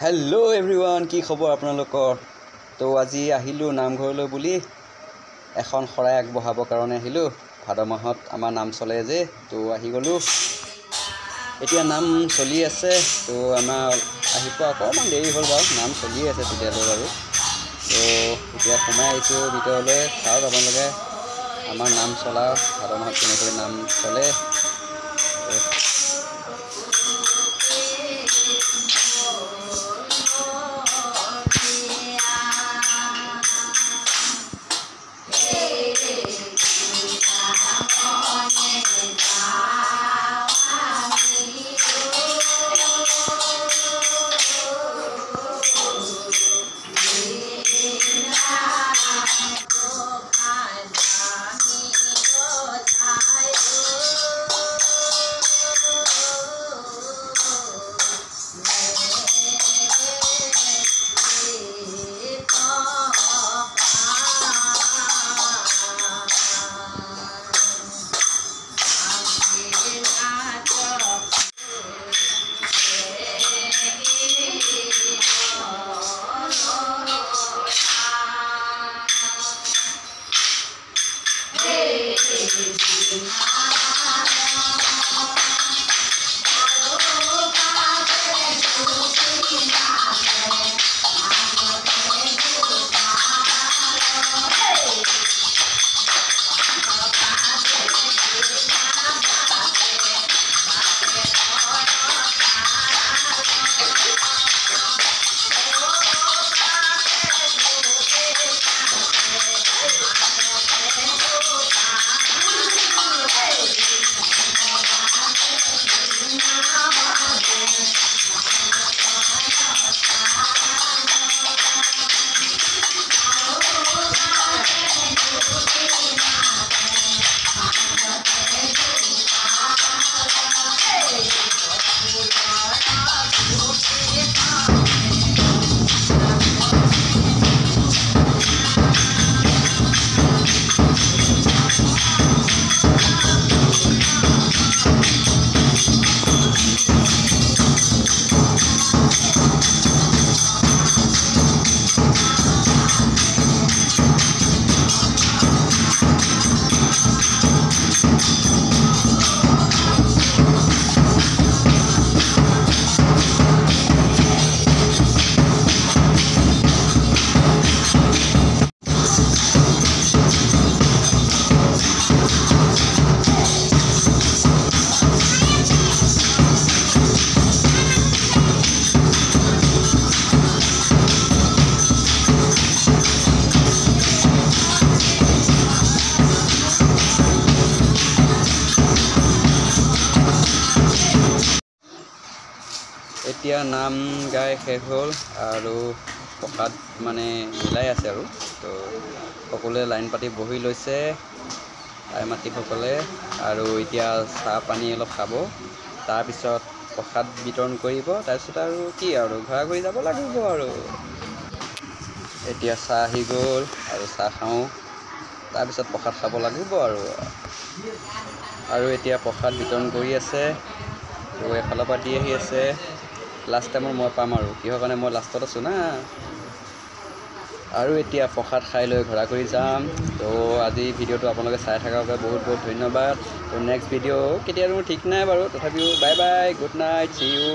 hello everyone की खबर आपनलोकर तो আজি আহিলো নামঘৰলৈ বুলি এখন খৰাই আগবঢ়াবৰ কাৰণে আহিলো ভাদ মাহত আমাৰ নাম চলে যে তো আহি গলো এতিয়া নাম চলি আছে তো আমাৰ আহিপোৱা অকমান দেৰি হ'ল বাৰু নাম চলি আছে তেতিয়ালৈ বাৰু তো এতিয়া সোমাই আহিছো ভিতৰলৈ চাওক আপোনালোকে আমাৰ নাম চলা ভাদ মাহত কেনেকৈ নাম চলে এতিয়া নাম গাই শেষ হ'ল আৰু প্ৰসাদ মানে মিলাই আছে আৰু তো সকলোৱে লাইন পাতি বহি লৈছে আই মাতিসকলে আৰু এতিয়া চাহ পানী অলপ খাব তাৰপিছত প্ৰসাদ বিতৰণ কৰিব তাৰপিছত আৰু কি আৰু ঘৰা ঘৰি যাব লাগিব আৰু এতিয়া চাহ আহি গ'ল আৰু চাহ খাওঁ তাৰপিছত প্ৰসাদ খাব লাগিব আৰু এতিয়া প্ৰসাদ বিতৰণ কৰি আছে তো এফালৰ পৰা দি আহি আছে লাষ্ট টাইমৰ মই পাম আৰু কিহৰ কাৰণে মই লাষ্টত আছোঁ না আৰু এতিয়া প্ৰসাদ খাই লৈ ঘৰা কৰি যাম তো আজি ভিডিঅ'টো আপোনালোকে চাই থকাৰ বাবে বহুত বহুত ধন্যবাদ তো নেক্সট ভিডিঅ' কেতিয়া ঠিক নাই বাৰু তথাপিও bye bye good night see U